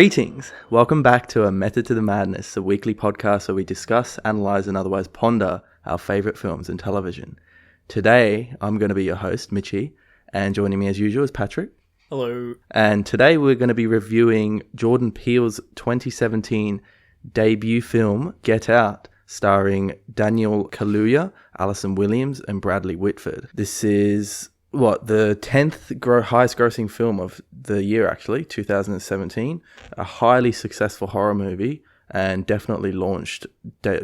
Greetings! Welcome back to A Method to the Madness, a weekly podcast where we discuss, analyse and otherwise ponder our favourite films in television. Today, I'm going to be your host, Mitchie, and joining me as usual is Patrick. Hello. And today we're going to be reviewing Jordan Peele's 2017 debut film, Get Out, starring Daniel Kaluuya, Alison Williams and Bradley Whitford. This is the 10th highest grossing film of the year, actually, 2017. A highly successful horror movie and definitely launched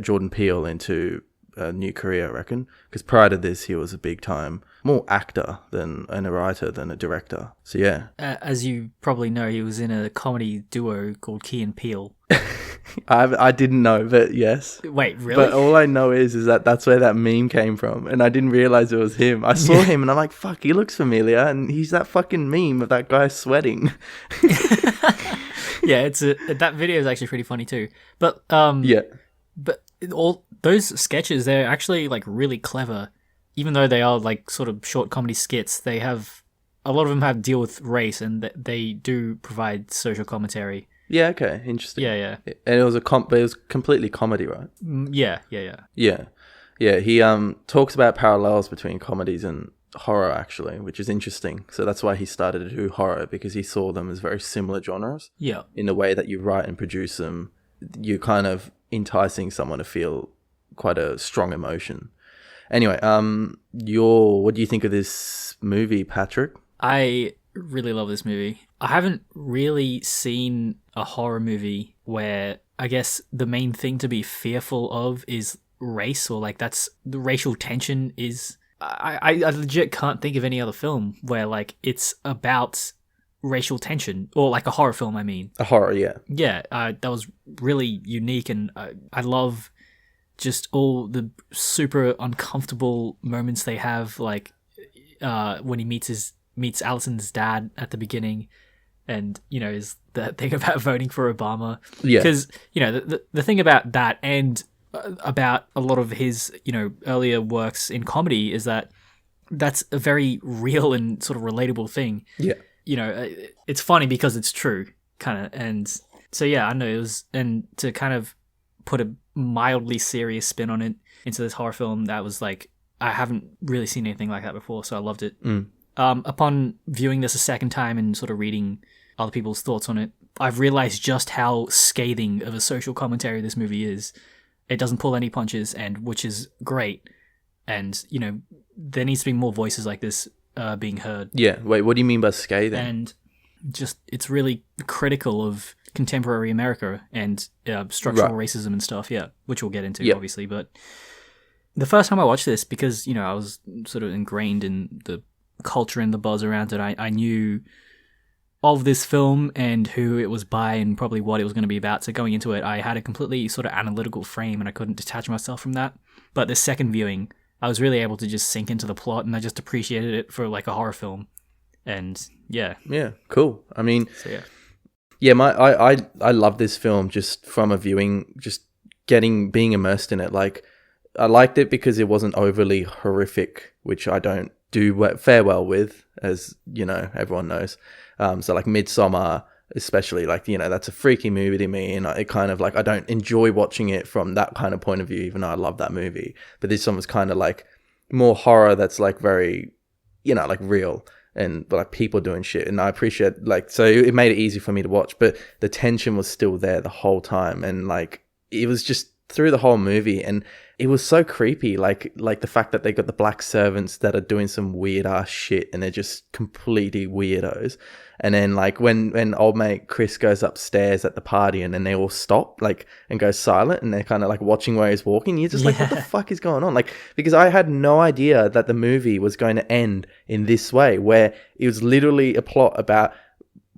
Jordan Peele into a new career, I reckon. Because prior to this, he was a big time, more actor and a writer than a director. So yeah. As you probably know, he was in a comedy duo called Key and Peele. I didn't know, but yes. Wait, really? But all I know is that that's where that meme came from, and I didn't realize it was him. I saw him, and I'm like, "Fuck, he looks familiar," and he's that fucking meme of that guy sweating. Yeah, that video is actually pretty funny too. But but all those sketches, they're actually like really clever, even though they are like sort of short comedy skits. They have a lot of them have deal with race, and they do provide social commentary. Yeah, okay, interesting. Yeah. And it was it was completely comedy, right? Yeah. Yeah, he talks about parallels between comedies and horror, actually, which is interesting. So that's why he started to do horror, because he saw them as very similar genres. Yeah. In the way that you write and produce them, you're kind of enticing someone to feel quite a strong emotion. Anyway, what do you think of this movie, Patrick? I really love this movie. I haven't really seen a horror movie where I guess the main thing to be fearful of is race, or like that's the racial tension is. I legit can't think of any other film where like it's about racial tension, or like a horror film. I mean, A horror, yeah. Yeah, that was really unique, and I love just all the super uncomfortable moments they have, like when he meets Allison's dad at the beginning, and is the thing about voting for Obama. Yeah. Because the thing about that, and about a lot of his earlier works in comedy, is that that's a very real and sort of relatable thing. Yeah. It's funny because it's true, kind of. And so yeah, I know it was, and to kind of put a mildly serious spin on it into this horror film, that was like, I haven't really seen anything like that before, so I loved it. Upon viewing this a second time and sort of reading other people's thoughts on it, I've realized just how scathing of a social commentary this movie is. It doesn't pull any punches, and which is great. And there needs to be more voices like this being heard. Yeah. Wait, what do you mean by scathing? And just it's really critical of contemporary America and structural racism and stuff. Yeah, which we'll get into obviously. But the first time I watched this, because I was sort of ingrained in the culture and the buzz around it, I knew of this film and who it was by and probably what it was going to be about. So going into it, I had a completely sort of analytical frame, and I couldn't detach myself from that. But the second viewing, I was really able to just sink into the plot, and I just appreciated it for like a horror film. And yeah, cool. I mean, so I love this film just from a viewing, just being immersed in it. Like, I liked it because it wasn't overly horrific, which I don't fare well with, as everyone knows. So like Midsommar, especially, like that's a freaky movie to me, and it kind of like I don't enjoy watching it from that kind of point of view, even though I love that movie. But this one was kind of like more horror that's like very like real, and like people doing shit, and I appreciate so it made it easy for me to watch, but the tension was still there the whole time, and like it was just through the whole movie, and it was so creepy, like the fact that they got the black servants that are doing some weird ass shit, and they're just completely weirdos. And then like when old mate Chris goes upstairs at the party, and then they all stop and go silent, and they're kind of like watching where he's walking. You're just like, what the fuck is going on? Like, because I had no idea that the movie was going to end in this way, where it was literally a plot about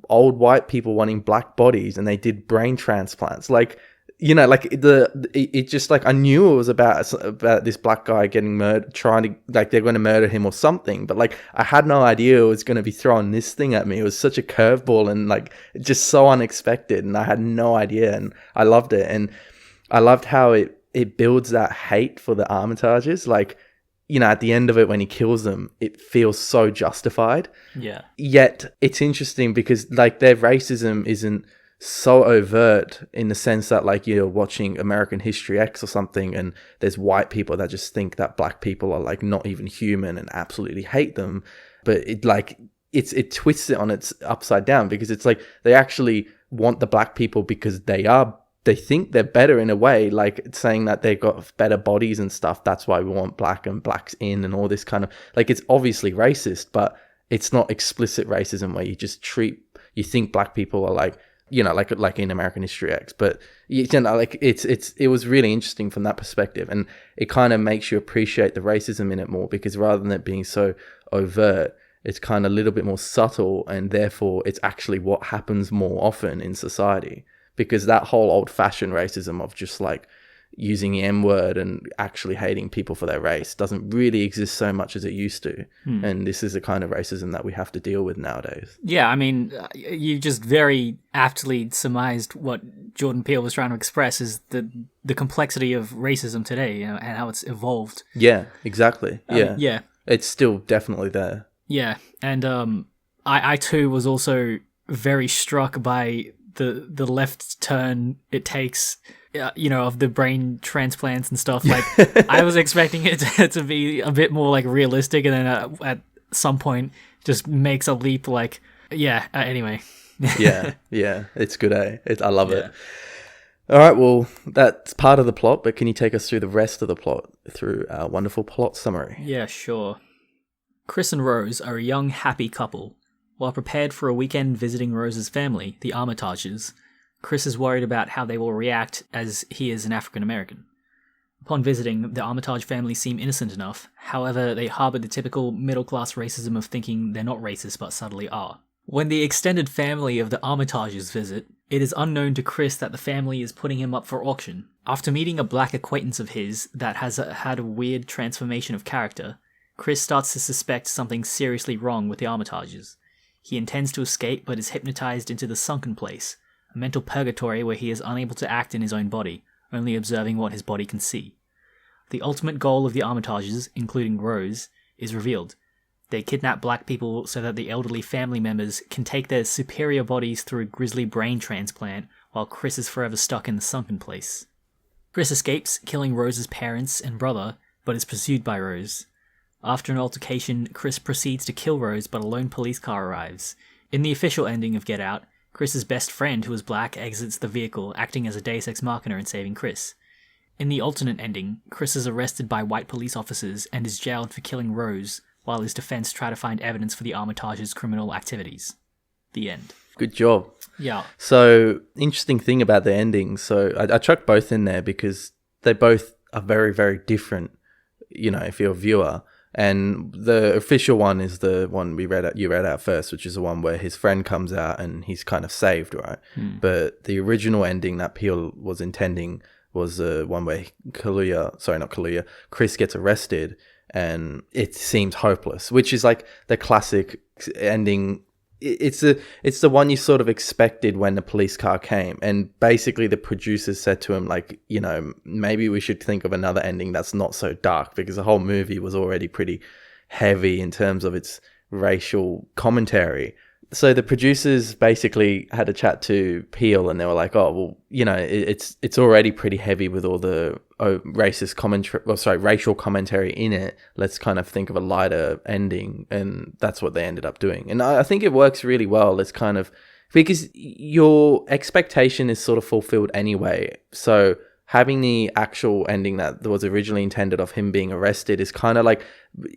old white people wanting black bodies, and they did brain transplants. Like, it just like, I knew it was about this black guy getting murdered, trying to, like, they're going to murder him or something, but like I had no idea it was going to be throwing this thing at me. It was such a curveball, and like just so unexpected, and I had no idea, and I loved it. And I loved how it builds that hate for the Armitages. Like, at the end of it, when he kills them, it feels so justified. Yeah. Yet it's interesting because like their racism isn't so overt in the sense that like you're watching American History X or something and there's white people that just think that black people are like not even human and absolutely hate them, but it twists it on its upside down, because it's like they actually want the black people because they think they're better in a way, like saying that they've got better bodies and stuff. That's why we want black and blacks in and all this kind of like, it's obviously racist, but it's not explicit racism where you just you think black people are like, you know, like in American History X, but you know, like it was really interesting from that perspective, and it kind of makes you appreciate the racism in it more, because rather than it being so overt, it's kind of a little bit more subtle, and therefore it's actually what happens more often in society, because that whole old-fashioned racism of just like using the M-word and actually hating people for their race doesn't really exist so much as it used to. And this is the kind of racism that we have to deal with nowadays. Yeah, I mean, you just very aptly surmised what Jordan Peele was trying to express, is the complexity of racism today, you know, and how it's evolved. Yeah, exactly. Yeah. It's still definitely there. Yeah, and I too was also very struck by the left turn it takes, you know, of the brain transplants and stuff. Like, I was expecting it to be a bit more like realistic, and then at some point just makes a leap. Like, anyway. yeah, it's good, eh? I love it. All right, well, that's part of the plot, but can you take us through the rest of the plot through our wonderful plot summary? Yeah, sure. Chris and Rose are a young, happy couple. While prepared for a weekend visiting Rose's family, the Armitages, Chris is worried about how they will react as he is an African American. Upon visiting, the Armitage family seem innocent enough, however, they harbour the typical middle-class racism of thinking they're not racist but subtly are. When the extended family of the Armitages visit, it is unknown to Chris that the family is putting him up for auction. After meeting a black acquaintance of his that has had a weird transformation of character, Chris starts to suspect something seriously wrong with the Armitages. He intends to escape, but is hypnotized into the Sunken Place, a mental purgatory where he is unable to act in his own body, only observing what his body can see. The ultimate goal of the Armitages, including Rose, is revealed. They kidnap black people so that the elderly family members can take their superior bodies through a grisly brain transplant, while Chris is forever stuck in the Sunken Place. Chris escapes, killing Rose's parents and brother, but is pursued by Rose. After an altercation, Chris proceeds to kill Rose, but a lone police car arrives. In the official ending of Get Out, Chris's best friend, who is black, exits the vehicle, acting as a Deus Ex Machina and saving Chris. In the alternate ending, Chris is arrested by white police officers and is jailed for killing Rose, while his defense try to find evidence for the Armitage's criminal activities. The end. Good job. Yeah. So, interesting thing about the endings. So, I chucked both in there because they both are very, very different, you know, if you're a viewer. And the official one is the one you read out first, which is the one where his friend comes out and he's kind of saved, right? But the original ending that Peele was intending was the one where Chris gets arrested and it seems hopeless, which is like the classic ending. It's the one you sort of expected when the police car came, and basically the producers said to him, like, you know, maybe we should think of another ending that's not so dark, because the whole movie was already pretty heavy in terms of its racial commentary. So the producers basically had a chat to Peele, and they were like, oh, well, you know, it's already pretty heavy with all the racial commentary in it. Let's kind of think of a lighter ending. And that's what they ended up doing. And I think it works really well. It's kind of, because your expectation is sort of fulfilled anyway. So having the actual ending that was originally intended of him being arrested is kind of like,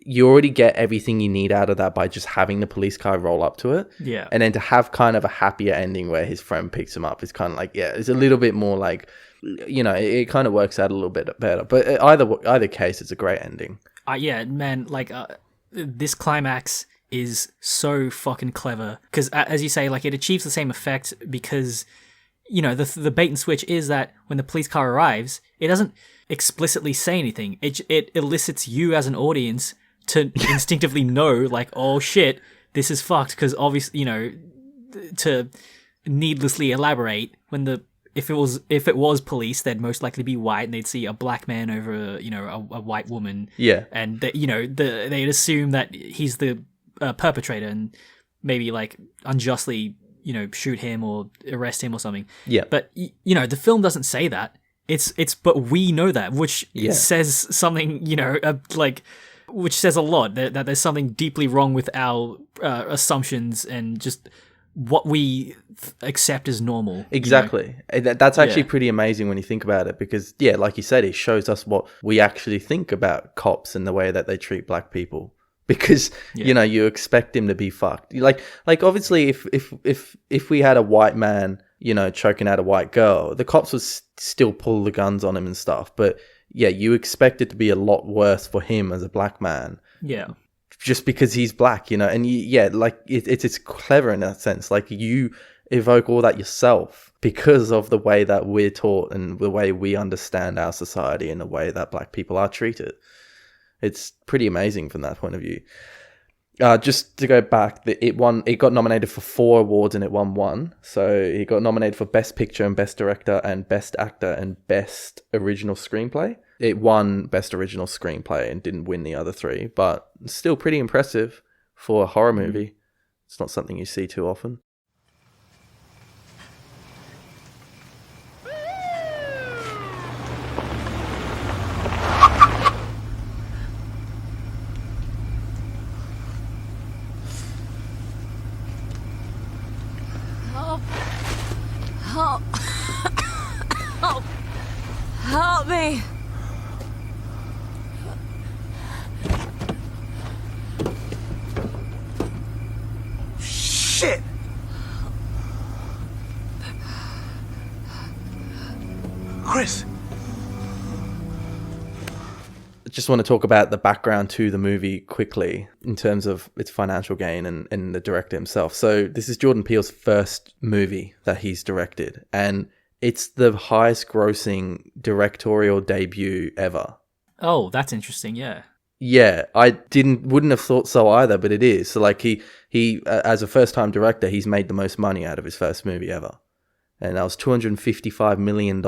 you already get everything you need out of that by just having the police car roll up to it. Yeah. And then to have kind of a happier ending where his friend picks him up is kind of like, yeah, it's a little bit more like, you know, it kind of works out a little bit better. But either case, it's a great ending. Yeah, man, like, this climax is so fucking clever. Because, as you say, like, it achieves the same effect because, you know, the bait and switch is that when the police car arrives, it doesn't explicitly say anything. It elicits you as an audience to instinctively know, like, oh shit, this is fucked. Because obviously, you know, to needlessly elaborate, if it was police, they'd most likely be white, and they'd see a black man over, you know, a white woman. Yeah, and they'd assume that he's the perpetrator, and maybe like unjustly shoot him or arrest him or something. Yeah. But the film doesn't say that. But we know that, which says something, which says a lot that there's something deeply wrong with our assumptions and just what we accept as normal. Exactly. That's actually pretty amazing when you think about it, because like you said, it shows us what we actually think about cops and the way that they treat black people. Because you expect him to be fucked. Like obviously, if we had a white man, choking out a white girl, the cops would still pull the guns on him and stuff. But you expect it to be a lot worse for him as a black man. Yeah. Just because he's black, and it's clever in that sense. Like, you evoke all that yourself because of the way that we're taught and the way we understand our society and the way that black people are treated. It's pretty amazing from that point of view. Just to go back, it got nominated for 4 awards and it won 1. So it got nominated for Best Picture and Best Director and Best Actor and Best Original Screenplay. It won Best Original Screenplay and didn't win the other 3, but still pretty impressive for a horror movie. It's not something you see too often. Help me! Shit! Chris! I just want to talk about the background to the movie quickly in terms of its financial gain and the director himself. So this is Jordan Peele's first movie that he's directed, and it's the highest grossing directorial debut ever. Oh, that's interesting. Yeah. Yeah, I wouldn't have thought so either, but it is. So like he as a first time director, he's made the most money out of his first movie ever. And that was $255 million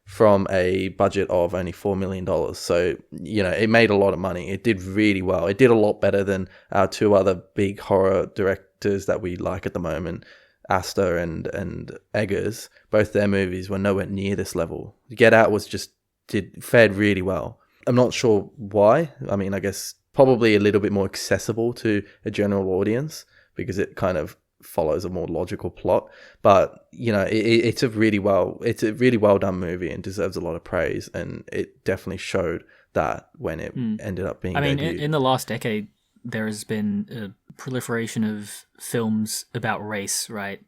from a budget of only $4 million. So, it made a lot of money. It did really well. It did a lot better than our 2 other big horror directors that we like at the moment, Asta and Eggers. Both their movies were nowhere near this level. Get Out fared really well. I'm not sure why. I mean, I guess probably a little bit more accessible to a general audience because it kind of follows a more logical plot. But it's a really well done movie and deserves a lot of praise. And it definitely showed that when it ended up being. I mean, debuted. in the last decade, there has been a proliferation of films about race, right?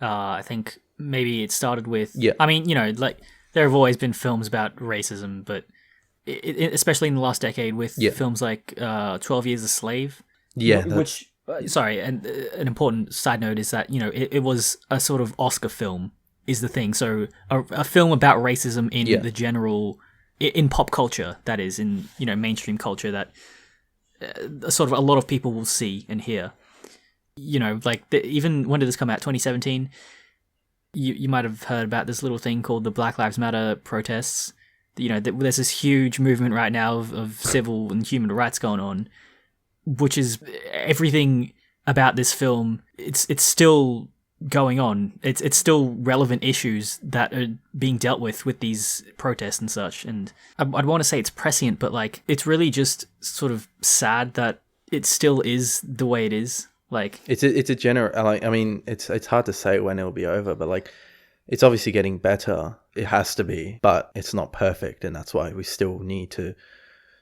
I think maybe it started with. Yeah. I mean, there have always been films about racism, but especially in the last decade with films like 12 Years a Slave. Yeah. Which, sorry, and an important side note is that, it was a sort of Oscar film is the thing. So a film about racism in the general, in pop culture, that is, in, mainstream culture that sort of a lot of people will see and hear. Even when did this come out? 2017? You might have heard about this little thing called the Black Lives Matter protests. There's this huge movement right now of civil and human rights going on, which is everything about this film. It's still going on. It's still relevant issues that are being dealt with these protests and such. And I'd want to say it's prescient, but it's really just sort of sad that it still is the way it is. It's a general. I mean, it's hard to say when it'll be over, but it's obviously getting better. It has to be, but it's not perfect, and that's why we still need to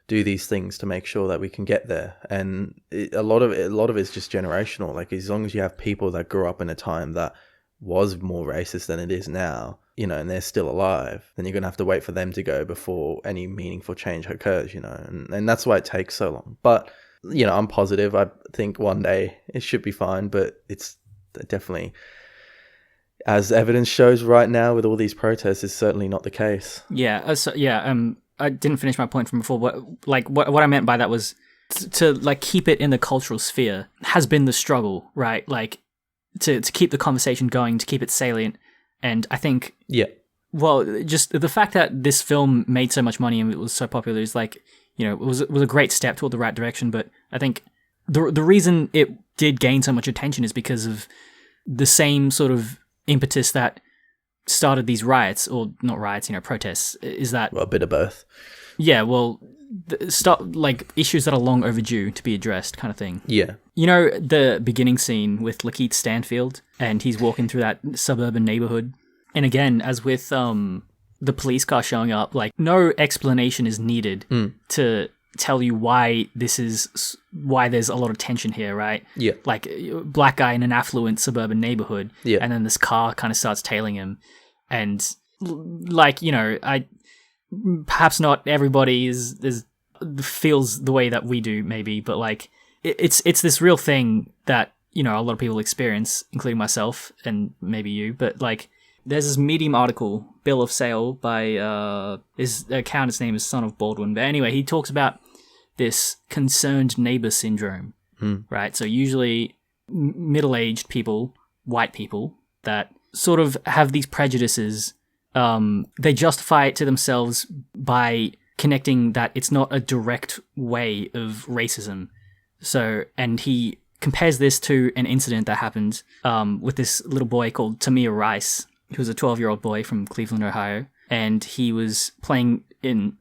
do these things to make sure that we can get there. And a lot of it's just generational. As long as you have people that grew up in a time that was more racist than it is now, and they're still alive, then you're gonna have to wait for them to go before any meaningful change occurs. And that's why it takes so long. But I'm positive. I think one day it should be fine, but it's definitely, as evidence shows right now with all these protests, is certainly not the case. Yeah. I didn't finish my point from before. What I meant by that was to keep it in the cultural sphere has been the struggle, right? To keep the conversation going, to keep it salient. And I think, well, just the fact that this film made so much money and it was so popular is it was a great step toward the right direction. But I think the reason it did gain so much attention is because of the same sort of impetus that started these riots, or not riots, protests, is that... Well, a bit of both. Yeah, well, issues that are long overdue to be addressed kind of thing. Yeah. The beginning scene with Lakeith Stanfield, and he's walking through that suburban neighborhood. And again, as with the police car showing up, no explanation is needed to tell you why there's a lot of tension here, right? Yeah. Black guy in an affluent suburban neighborhood, yeah. And then this car kind of starts tailing him, and perhaps not everybody feels the way that we do, maybe, but it's this real thing that a lot of people experience, including myself and maybe you. But there's this Medium article, Bill of Sale, by his accountant's name is Son of Baldwin. But anyway, he talks about this concerned neighbor syndrome, right? So usually middle-aged people, white people, that sort of have these prejudices. They justify it to themselves by connecting that it's not a direct way of racism. So, and he compares this to an incident that happened with this little boy called Tamir Rice, who was a 12-year-old boy from Cleveland, Ohio, and he was playing in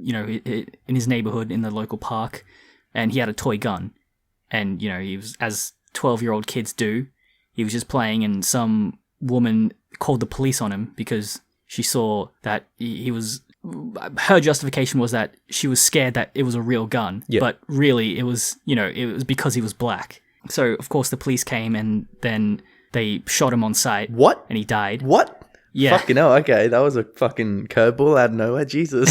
his neighborhood in the local park, and he had a toy gun, and he was, as 12-year-old kids do, he was just playing, and some woman called the police on him because she saw that her justification was that she was scared that it was a real gun, but really it was because he was black. So of course the police came, and then they shot him on sight. What? And he died. What? Yeah. Fucking hell, okay. That was a fucking curveball out of nowhere. Jesus.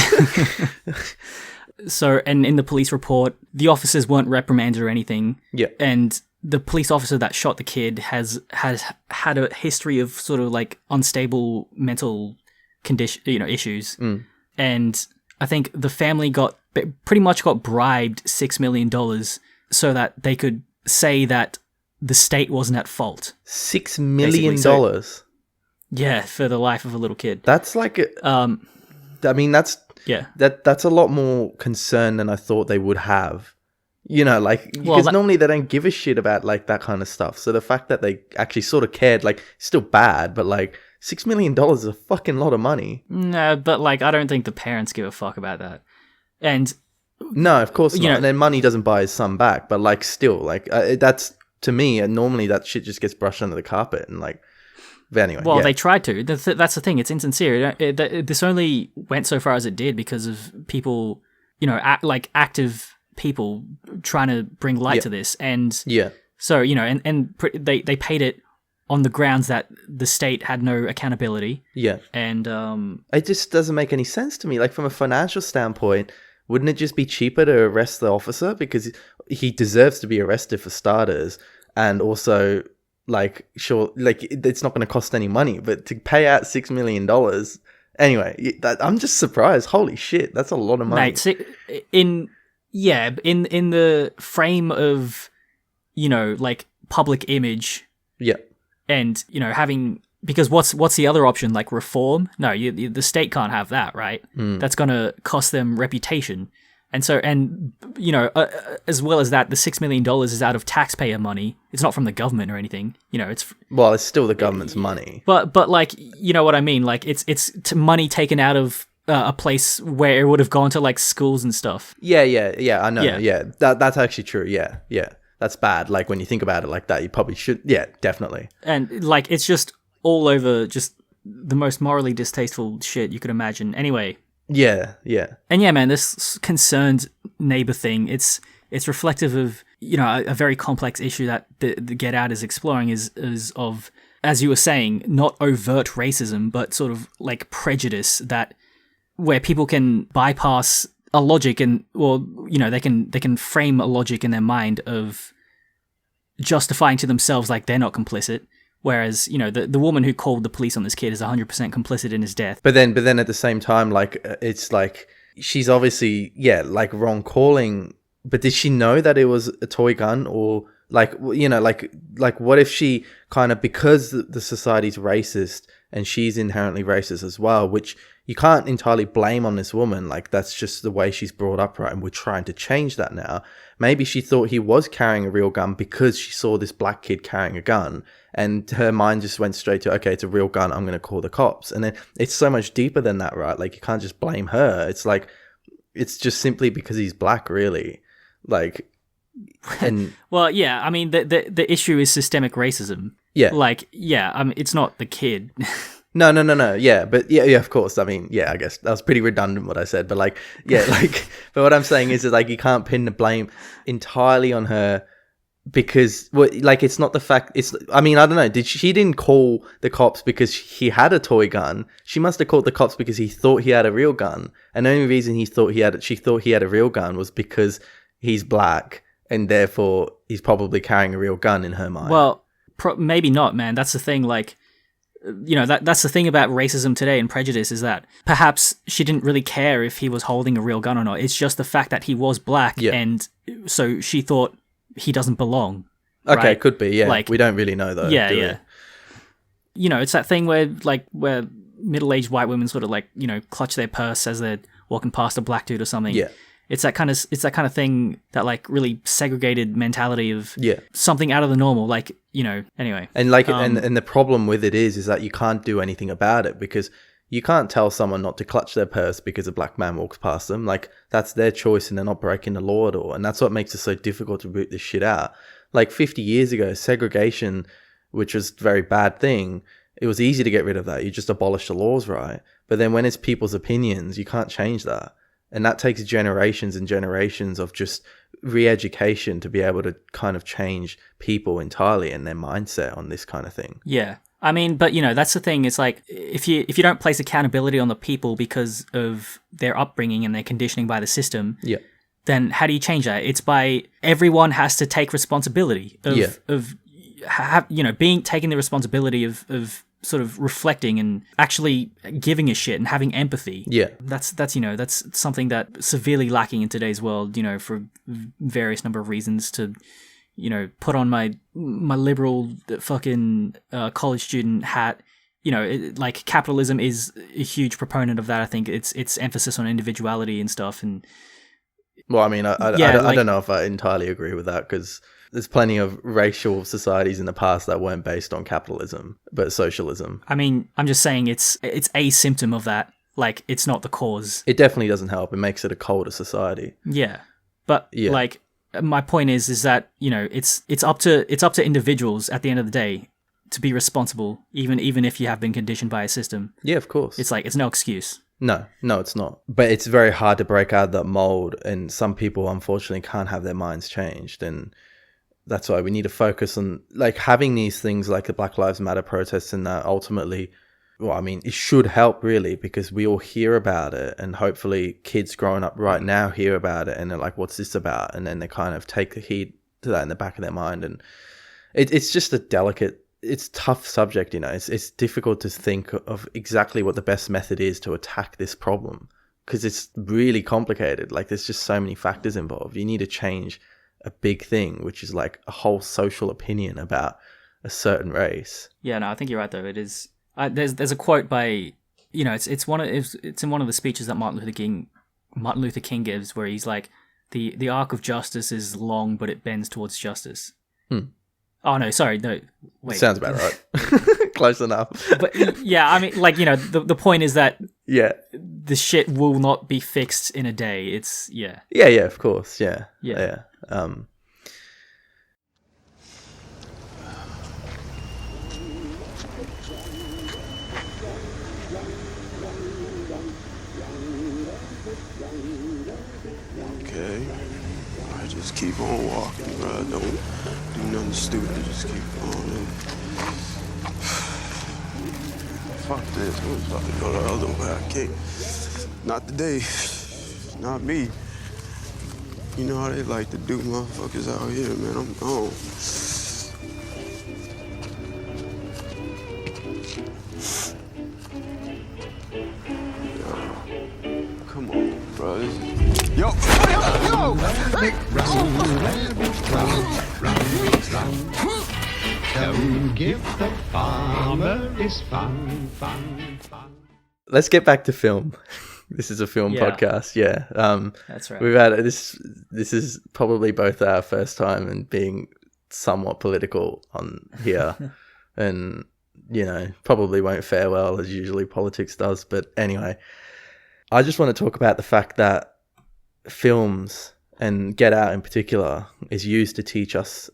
So, and in the police report, the officers weren't reprimanded or anything. Yeah. And the police officer that shot the kid has had a history of sort of unstable mental condition, issues. And I think the family pretty much got bribed $6 million so that they could say that the state wasn't at fault. $6 million? So, yeah, for the life of a little kid. That's that's a lot more concern than I thought they would have. Because normally they don't give a shit about that kind of stuff. So the fact that they actually sort of cared, still bad, but $6 million is a fucking lot of money. No, but I don't think the parents give a fuck about that. And no, of course not. And then money doesn't buy his son back, but still, that's, to me, and normally that shit just gets brushed under the carpet and but anyway. Well, they tried to. That's the thing. It's insincere. This only went so far as it did because of people, active people trying to bring light to this. And so, they paid it on the grounds that the state had no accountability. Yeah. And it just doesn't make any sense to me. From a financial standpoint, wouldn't it just be cheaper to arrest the officer because he deserves to be arrested for starters, and also sure, it's not going to cost any money, but to pay out $6 million. Anyway, I'm just surprised. Holy shit, that's a lot of money. Mate, in the frame of public image. Yeah. And having, because what's the other option? Reform? No, the state can't have that, right? That's going to cost them reputation. And so, as well as that, the $6 million is out of taxpayer money. It's not from the government or anything. It's still the government's money. But you know what I mean? It's money taken out of a place where it would have gone to schools and stuff. Yeah. I know. Yeah. That's actually true. Yeah. That's bad. When you think about it like that, you probably should. Yeah, definitely. And it's just all over, just the most morally distasteful shit you could imagine. Anyway. Yeah. And yeah, man, this concerned neighbor thing, it's reflective of, a very complex issue that the Get Out is exploring is of, as you were saying, not overt racism, but sort of prejudice, that where people can bypass a logic and, they can frame a logic in their mind of justifying to themselves they're not complicit. Whereas, the woman who called the police on this kid is 100% complicit in his death. But then at the same time, it's she's obviously, wrong calling. But did she know that it was a toy gun? Or what if she kind of, because the society's racist and she's inherently racist as well, which you can't entirely blame on this woman. That's just the way she's brought up, right? And we're trying to change that now. Maybe she thought he was carrying a real gun because she saw this black kid carrying a gun. And her mind just went straight to, okay, it's a real gun, I'm going to call the cops. And then it's so much deeper than that, right? Like, you can't just blame her. It's like, it's just simply because he's black, really. Like, and well, yeah, I mean, the issue is systemic racism. Yeah. Like, yeah, I mean, it's not the kid. No. Yeah, but yeah, of course. I mean, yeah, I guess that was pretty redundant what I said, but like, yeah, like, but what I'm saying is that, like, you can't pin the blame entirely on her because, well, like, it's not the fact. It's, I mean, I don't know. She didn't call the cops because he had a toy gun. She must have called the cops because he thought he had a real gun, and the only reason she thought he had a real gun was because he's black, and therefore he's probably carrying a real gun in her mind. Well, maybe not, man. That's the thing. Like, you know, that's the thing about racism today and prejudice is that perhaps she didn't really care if he was holding a real gun or not. It's just the fact that he was black, and so she thought he doesn't belong. Okay, right? could be, yeah. Like, we don't really know, though. Yeah. You know, it's that thing where middle-aged white women sort of, like, you know, clutch their purse as they're walking past a black dude or something. Yeah. It's that kind of thing, that, like, really segregated mentality of something out of the normal, like, you know, anyway. And like, and the problem with it is that you can't do anything about it because you can't tell someone not to clutch their purse because a black man walks past them. Like, that's their choice and they're not breaking the law at all. And that's what makes it so difficult to root this shit out. Like, 50 years ago, segregation, which was a very bad thing, it was easy to get rid of that. You just abolish the laws, right? But then when it's people's opinions, you can't change that. And that takes generations and generations of just re-education to be able to kind of change people entirely and their mindset on this kind of thing. Yeah. I mean, but, you know, that's the thing. It's like, if you don't place accountability on the people because of their upbringing and their conditioning by the system, then how do you change that? It's by everyone has to take responsibility of taking the responsibility of sort of reflecting and actually giving a shit and having empathy. Yeah. That's something that severely lacking in today's world, you know, for various number of reasons. To, you know, put on my liberal fucking college student hat. You know, like, capitalism is a huge proponent of that. I think its emphasis on individuality and stuff. And well, I mean, I don't know if I entirely agree with that because there's plenty of racial societies in the past that weren't based on capitalism, but socialism. I mean, I'm just saying it's a symptom of that. Like, it's not the cause. It definitely doesn't help. It makes it a colder society. Yeah. But like, my point is that, you know, it's up to individuals at the end of the day to be responsible, even if you have been conditioned by a system. Yeah, of course. It's like, it's no excuse. No, it's not. But it's very hard to break out of that mold, and some people unfortunately can't have their minds changed, and that's why we need to focus on, like, having these things like the Black Lives Matter protests, and that ultimately, well, I mean, it should help really because we all hear about it, and hopefully kids growing up right now hear about it and they're like, what's this about? And then they kind of take the heed to that in the back of their mind. And it's just a delicate, it's a tough subject, you know. It's difficult to think of exactly what the best method is to attack this problem because it's really complicated. Like, there's just so many factors involved. You need to change a big thing, which is like a whole social opinion about a certain race. Yeah, no, I think you're right though. It is. There's a quote by, you know, it's in one of the speeches that Martin Luther King gives, where he's like, the arc of justice is long, but it bends towards justice. Oh no, sorry, no, wait. Sounds about right. Close enough. But yeah, I mean, like, you know, the point is that the shit will not be fixed in a day. It's yeah, of course, yeah. Okay, I just keep on walking, bro. Don't do nothing stupid. Just keep on. Fuck this. I was about to go the other way. I can't. Not today. Not me. You know how they like to do motherfuckers out here, man. I'm gone. Come on, bro. Yo! Don't give the farmer is fun. Let's get back to film. This is a film podcast. Yeah. That's right. We've had this is probably both our first time and being somewhat political on here. and, probably won't fare well as usually politics does. But anyway, I just want to talk about the fact that films, and Get Out in particular, is used to teach us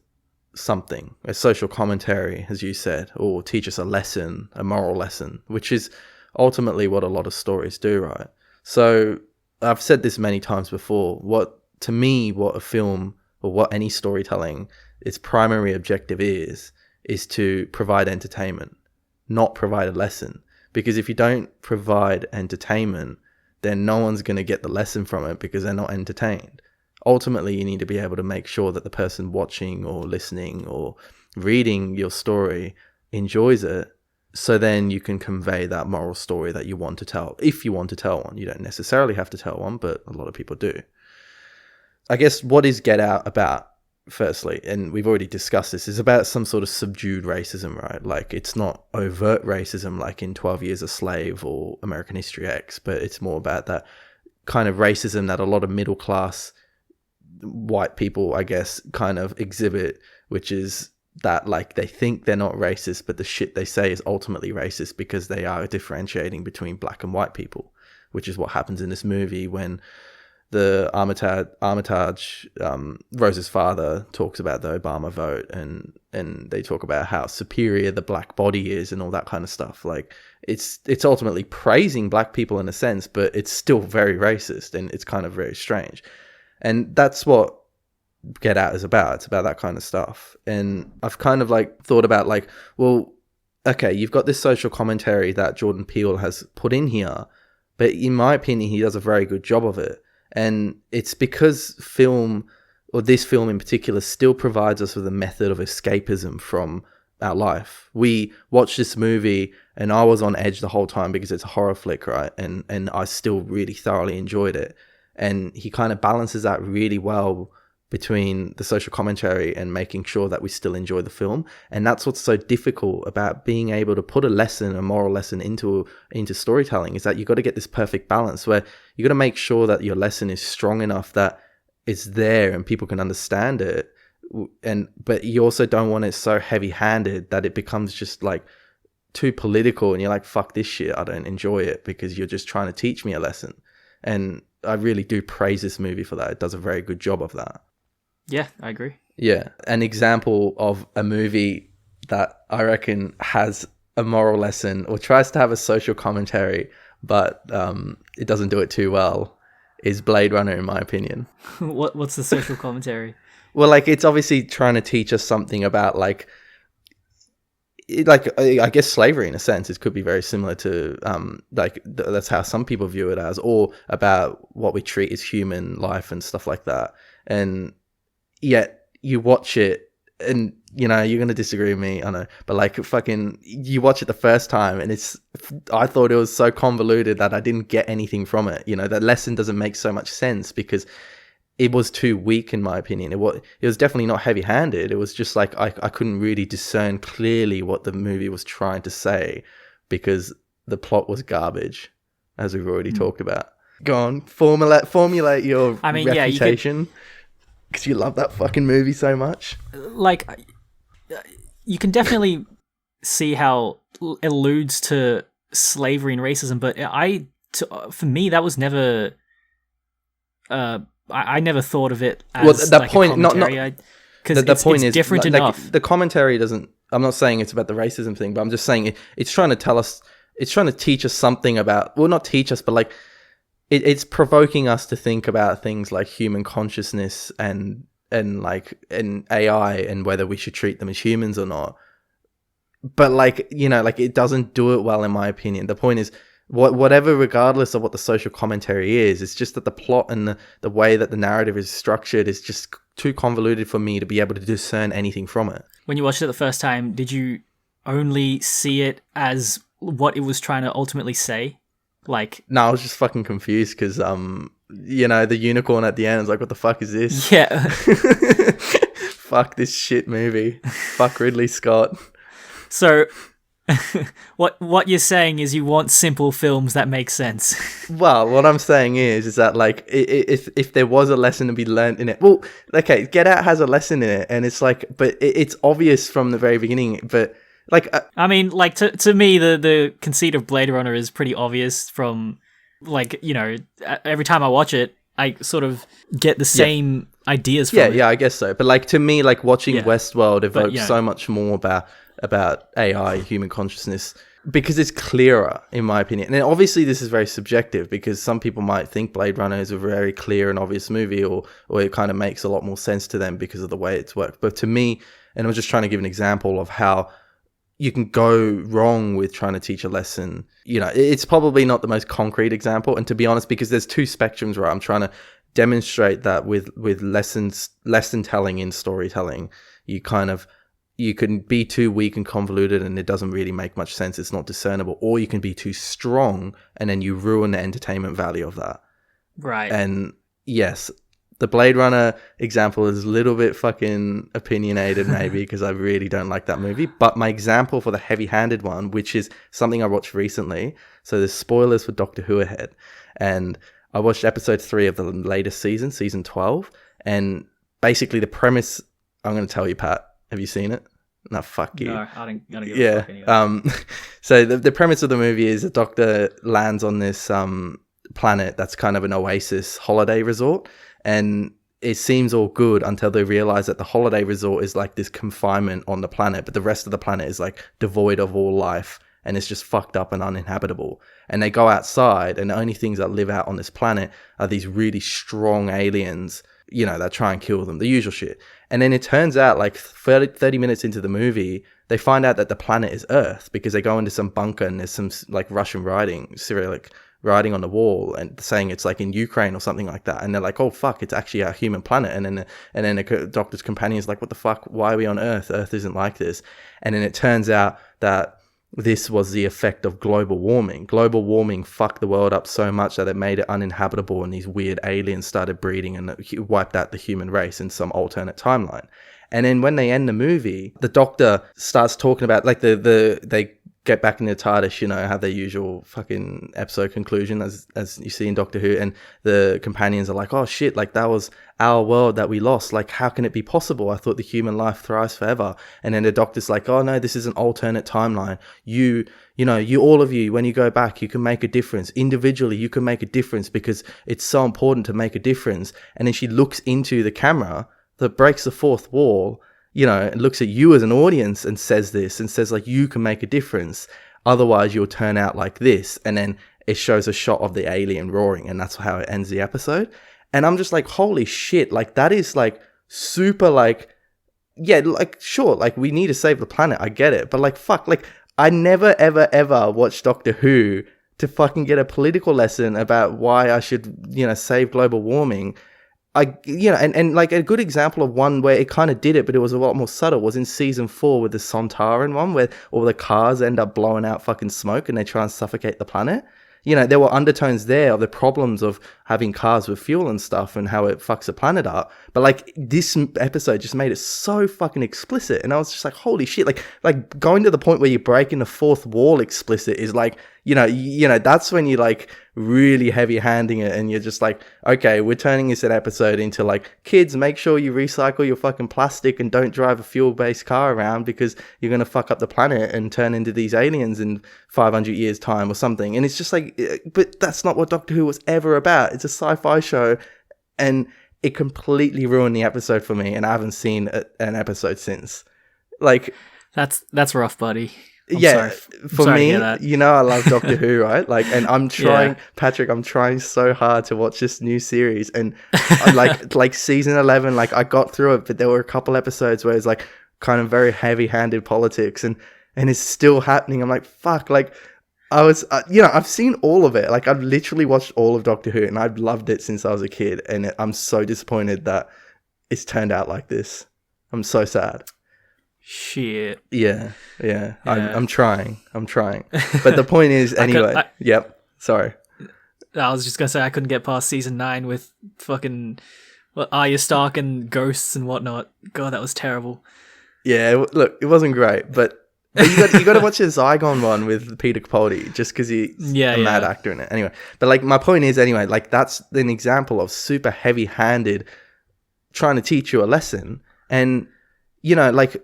something, a social commentary, as you said, or teach us a lesson, a moral lesson, which is ultimately what a lot of stories do, right? So I've said this many times before, what a film or what any storytelling, its primary objective is to provide entertainment, not provide a lesson. Because if you don't provide entertainment, then no one's going to get the lesson from it because they're not entertained. Ultimately, you need to be able to make sure that the person watching or listening or reading your story enjoys it, so then you can convey that moral story that you want to tell. If you want to tell one, you don't necessarily have to tell one, but a lot of people do. I guess what is Get Out about, firstly, and we've already discussed this, is about some sort of subdued racism, right? Like, it's not overt racism like in 12 Years a Slave or American History X, but it's more about that kind of racism that a lot of middle class white people, I guess, kind of exhibit, which is that, like, they think they're not racist, but the shit they say is ultimately racist because they are differentiating between black and white people, which is what happens in this movie when the Armitage, Rose's father, talks about the Obama vote, and they talk about how superior the black body is and all that kind of stuff. Like, it's ultimately praising black people in a sense, but it's still very racist, and it's kind of very strange. And that's what Get Out is about. It's about that kind of stuff. And I've kind of like thought about, like, well, okay, you've got this social commentary that Jordan Peele has put in here, but in my opinion, he does a very good job of it. And it's because film, or this film in particular, still provides us with a method of escapism from our life. We watched this movie and I was on edge the whole time because it's a horror flick, right? And I still really thoroughly enjoyed it. And he kind of balances that really well between the social commentary and making sure that we still enjoy the film. And that's what's so difficult about being able to put a lesson, a moral lesson into storytelling, is that you've got to get this perfect balance where you got to make sure that your lesson is strong enough that it's there and people can understand it. But you also don't want it so heavy-handed that it becomes just like too political and you're like, fuck this shit, I don't enjoy it because you're just trying to teach me a lesson. And I really do praise this movie for that. It does a very good job of that. Yeah, I agree. Yeah, an example of a movie that I reckon has a moral lesson or tries to have a social commentary, but it doesn't do it too well, is Blade Runner, in my opinion. What's the social commentary? Well, like, it's obviously trying to teach us something about, like I guess slavery in a sense. It could be very similar to that's how some people view it as, or about what we treat as human life and stuff like that. And yet you watch it and you're going to disagree with me, I know, but like, fucking, you watch it the first time and I thought it was so convoluted that I didn't get anything from it. That lesson doesn't make so much sense because it was too weak, in my opinion. It was definitely not heavy-handed. It was just like I couldn't really discern clearly what the movie was trying to say because the plot was garbage, as we've already talked about. Go on, formulate your reputation, because you love that fucking movie so much. Like, you can definitely see how it alludes to slavery and racism, but for me, that was never... I never thought of it as a commentary. Because the point is different enough. The commentary doesn't... I'm not saying it's about the racism thing, but I'm just saying it's trying to tell us... It's trying to teach us something about... Well, not teach us, but like... It's provoking us to think about things like human consciousness and AI and whether we should treat them as humans or not. But like, it doesn't do it well, in my opinion. The point is... Whatever, regardless of what the social commentary is, it's just that the plot and the way that the narrative is structured is just too convoluted for me to be able to discern anything from it. When you watched it the first time, did you only see it as what it was trying to ultimately say? Like, no, I was just fucking confused because, the unicorn at the end was like, what the fuck is this? Yeah. Fuck this shit movie. Fuck Ridley Scott. So... what you're saying is you want simple films that make sense. Well, what I'm saying is that, like, if there was a lesson to be learned in it, well, okay, Get Out has a lesson in it, and it's like, but it's obvious from the very beginning, but Like, I mean, like to me, the conceit of Blade Runner is pretty obvious from, like, you know, every time I watch it, I sort of get the same ideas from it. Yeah, I guess so. But like to me, like watching Yeah. Westworld evokes yeah. so much more about AI, human consciousness, because it's clearer, in my opinion. And obviously, this is very subjective because some people might think Blade Runner is a very clear and obvious movie, or it kind of makes a lot more sense to them because of the way it's worked. But to me, and I'm just trying to give an example of how you can go wrong with trying to teach a lesson. You know, it's probably not the most concrete example. And to be honest, because there's two spectrums where I'm trying to demonstrate that with lesson telling in storytelling, you can be too weak and convoluted and it doesn't really make much sense. It's not discernible. Or you can be too strong and then you ruin the entertainment value of that. Right. And yes, the Blade Runner example is a little bit fucking opinionated maybe because I really don't like that movie. But my example for the heavy-handed one, which is something I watched recently, so there's spoilers for Doctor Who ahead, and I watched episode 3 of the latest season 12, and basically the premise, I'm going to tell you, Pat. Have you seen it? No, fuck you. No, I don't give a fuck anyway. So the premise of the movie is a doctor lands on this planet that's kind of an oasis holiday resort, and it seems all good until they realize that the holiday resort is like this confinement on the planet, but the rest of the planet is like devoid of all life and it's just fucked up and uninhabitable. And they go outside and the only things that live out on this planet are these really strong aliens, you know, that try and kill them, the usual shit. And then it turns out like 30 minutes into the movie, they find out that the planet is Earth because they go into some bunker and there's some like Russian writing, Cyrillic writing on the wall and saying it's like in Ukraine or something like that. And they're like, oh fuck, it's actually a human planet. And then the doctor's companion is like, what the fuck? Why are we on Earth? Earth isn't like this. And then it turns out that this was the effect of global warming. Global warming fucked the world up so much that it made it uninhabitable and these weird aliens started breeding and it wiped out the human race in some alternate timeline. And then when they end the movie, the doctor starts talking about like they get back in the TARDIS, you know, have their usual fucking episode conclusion as you see in Doctor Who, and the companions are like, oh shit, like that was our world that we lost, like how can it be possible? I thought the human life thrives forever. And then the doctor's like, oh no, this is an alternate timeline. You all of you, when you go back, you can make a difference. Individually, you can make a difference because it's so important to make a difference. And then she looks into the camera that breaks the fourth wall, you know, and looks at you as an audience and says this and says like, you can make a difference. Otherwise you'll turn out like this. And then it shows a shot of the alien roaring and that's how it ends the episode. And I'm just like, holy shit. Like that is like super like, yeah, like sure. Like we need to save the planet. I get it. But like, fuck, like I never, ever, ever watched Doctor Who to fucking get a political lesson about why I should, you know, save global warming. And like a good example of one where it kind of did it, but it was a lot more subtle, was in season 4 with the Sontaran one, where all the cars end up blowing out fucking smoke and they try and suffocate the planet. You know, there were undertones there of the problems of having cars with fuel and stuff and how it fucks the planet up. But like this episode just made it so fucking explicit. And I was just like, holy shit, like going to the point where you're breaking the fourth wall explicit is like, you know, that's when you like really heavy handing it and you're just like, okay, we're turning this episode into like, kids, make sure you recycle your fucking plastic and don't drive a fuel-based car around because you're going to fuck up the planet and turn into these aliens in 500 years time or something. And it's just like, but that's not what Doctor Who was ever about. It's a sci-fi show and it completely ruined the episode for me and I haven't seen an episode since. Like, that's rough, buddy. I'm for me, you know, I love Doctor Who, right? Like, and I'm trying, Patrick, I'm trying so hard to watch this new series, and like season 11, like I got through it, but there were a couple episodes where it's like kind of very heavy-handed politics, and it's still happening. I'm like, fuck, like I was, I've seen all of it. Like I've literally watched all of Doctor Who, and I've loved it since I was a kid, and I'm so disappointed that it's turned out like this. I'm so sad. Shit. Yeah. I'm trying. But the point is, anyway. Yep. Sorry. I was just gonna say I couldn't get past season 9 with fucking Arya Stark and ghosts and whatnot. God, that was terrible. Yeah. Look, it wasn't great, but you got to watch the Zygon one with Peter Capaldi just because he's a mad actor in it. Anyway, but like my point is, anyway, like that's an example of super heavy-handed trying to teach you a lesson, and you know, like.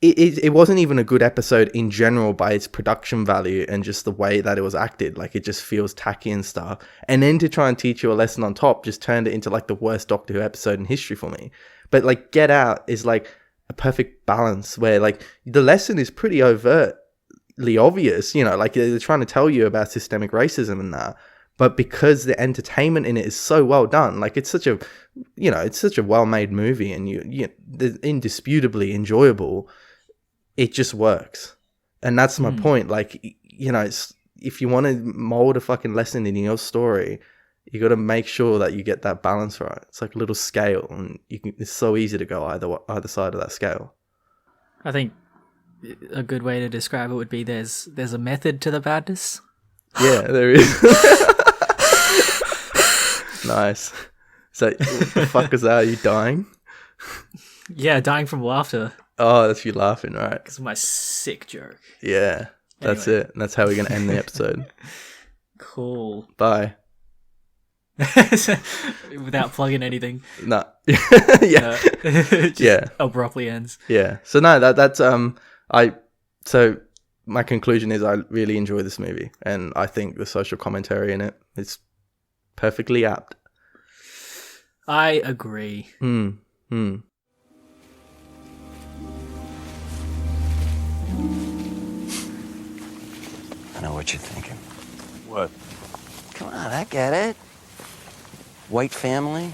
it wasn't even a good episode in general by its production value and just the way that it was acted. Like, it just feels tacky and stuff. And then to try and teach you a lesson on top just turned it into like the worst Doctor Who episode in history for me. But like Get Out is like a perfect balance where like the lesson is pretty overtly obvious, you know, like they're trying to tell you about systemic racism and that. But because the entertainment in it is so well done, like it's such a, you know, it's such a well-made movie and they're indisputably enjoyable, it just works. And that's my point. Like, you know, it's, if you want to mold a fucking lesson in your story, you got to make sure that you get that balance right. It's like a little scale, and it's so easy to go either side of that scale. I think a good way to describe it would be there's a method to the madness. Yeah, there is. Nice. So, what the fuck is that? Are you dying? Yeah, dying from laughter. Oh, that's you laughing, right? Because of my sick joke. Yeah, that's it. That's how we're going to end the episode. Cool. Bye. Without plugging anything. No. Yeah. Yeah. Abruptly ends. Yeah. So no, that's so my conclusion is I really enjoy this movie, and I think the social commentary in it is perfectly apt. I agree. I know what you're thinking. What? Come on, I get it. White family,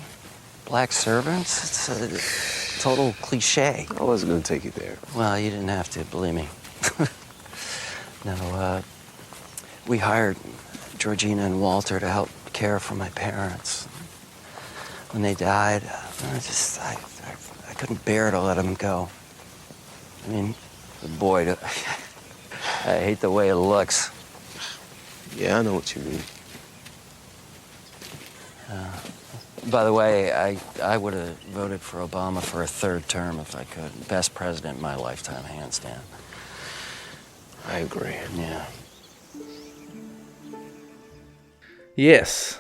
black servants. It's a total cliche. I wasn't gonna take you there. Well, you didn't have to, believe me. No, we hired Georgina and Walter to help care for my parents. When they died, I couldn't bear to let them go. I mean, boy, I hate the way it looks. Yeah, I know what you mean. By the way, I would have voted for Obama for a third term if I could. Best president in my lifetime, hands down. I agree. Yeah. Yes.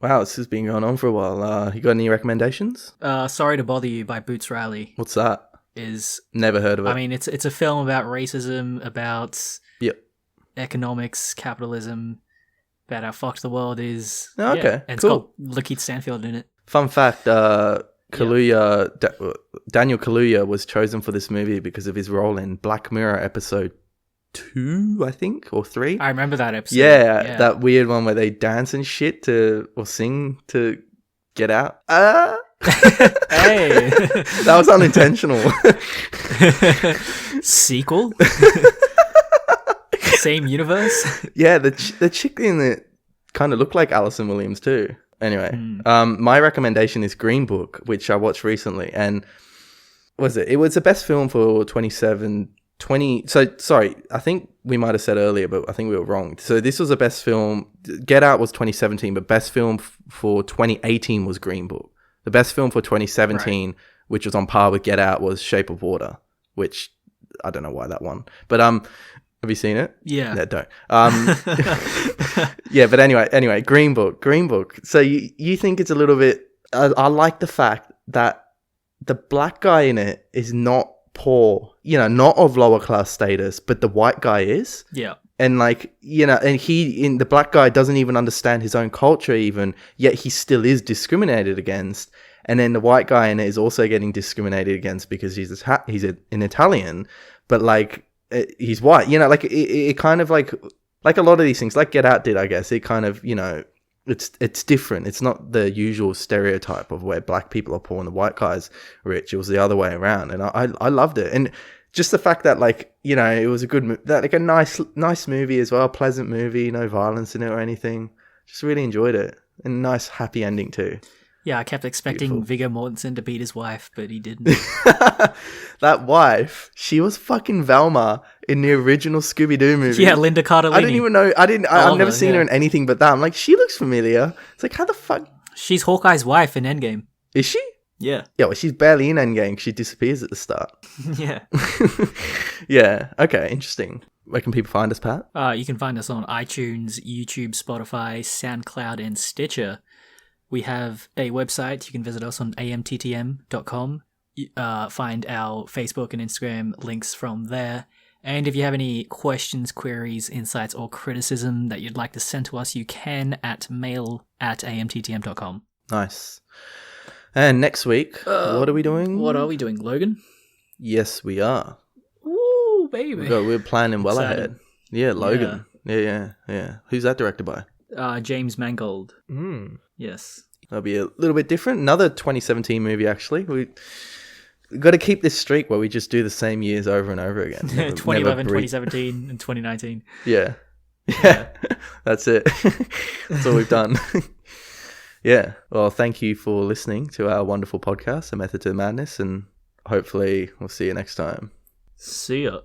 Wow, this has been going on for a while. You got any recommendations? Sorry to Bother You by Boots Riley What's that? is... Never heard of it. I mean, it's a film about racism, about Yep. economics, capitalism, about how fucked the world is. Oh, okay, Yeah. And cool. it's got Lakeith Stanfield in it. Fun fact, Kaluuya, Daniel Kaluuya was chosen for this movie because of his role in Black Mirror episode 2, I think, or 3. I remember that episode. Yeah, that weird one where they dance and shit or sing to get out. Hey! That was unintentional. Sequel? Same universe? Yeah, the chick in it kind of looked like Alison Williams too. Anyway, my recommendation is Green Book, which I watched recently, and it was the best film for 2020. So sorry, I think we might have said earlier, but I think we were wrong. So this was the best film. Get Out was 2017, but best film for 2018 was Green Book. The best film for 2017, which was on par with Get Out, was Shape of Water, which I don't know why that won, but have you seen it? Yeah. No, don't. Yeah, but anyway, Green Book. So you think it's a little bit... I like the fact that the black guy in it is not poor, you know, not of lower class status, but the white guy is. Yeah. And like, you know, and the black guy doesn't even understand his own culture even, yet he still is discriminated against. And then the white guy in it is also getting discriminated against because he's an Italian, but like... he's white, you know, like it kind of like a lot of these things, like Get Out did, I guess. It kind of, you know, it's different. It's not the usual stereotype of where black people are poor and the white guy's rich. It was the other way around, and I loved it. And just the fact that, like, you know, it was a good, like a nice movie as well, pleasant movie, no violence in it or anything. Just really enjoyed it, and a nice happy ending too. Yeah, I kept expecting Beautiful. Viggo Mortensen to beat his wife, but he didn't. That wife, she was fucking Velma in the original Scooby-Doo movie. Yeah, Linda Cardellini. I didn't even know. I've never seen her in anything but that. I'm like, she looks familiar. It's like, how the fuck? She's Hawkeye's wife in Endgame. Is she? Yeah. Yeah, well, she's barely in Endgame. She disappears at the start. Yeah. Yeah. Okay. Interesting. Where can people find us, Pat? You can find us on iTunes, YouTube, Spotify, SoundCloud, and Stitcher. We have a website. You can visit us on amttm.com. find our Facebook and Instagram links from there. And if you have any questions, queries, insights, or criticism that you'd like to send to us, you can at mail@amttm.com. Nice. And next week, what are we doing? What are we doing, Logan? Yes, we are. Ooh, baby. We're planning well Excited. ahead. Yeah, Logan. Yeah. Who's that directed by? James Mangold. Yes. That'll be a little bit different. Another 2017 movie, actually. We got to keep this streak where we just do the same years over and over again. 2011, 2017, and 2019. Yeah. That's it. That's all we've done. Yeah. Well, thank you for listening to our wonderful podcast, A Method to the Madness, and hopefully we'll see you next time. See ya.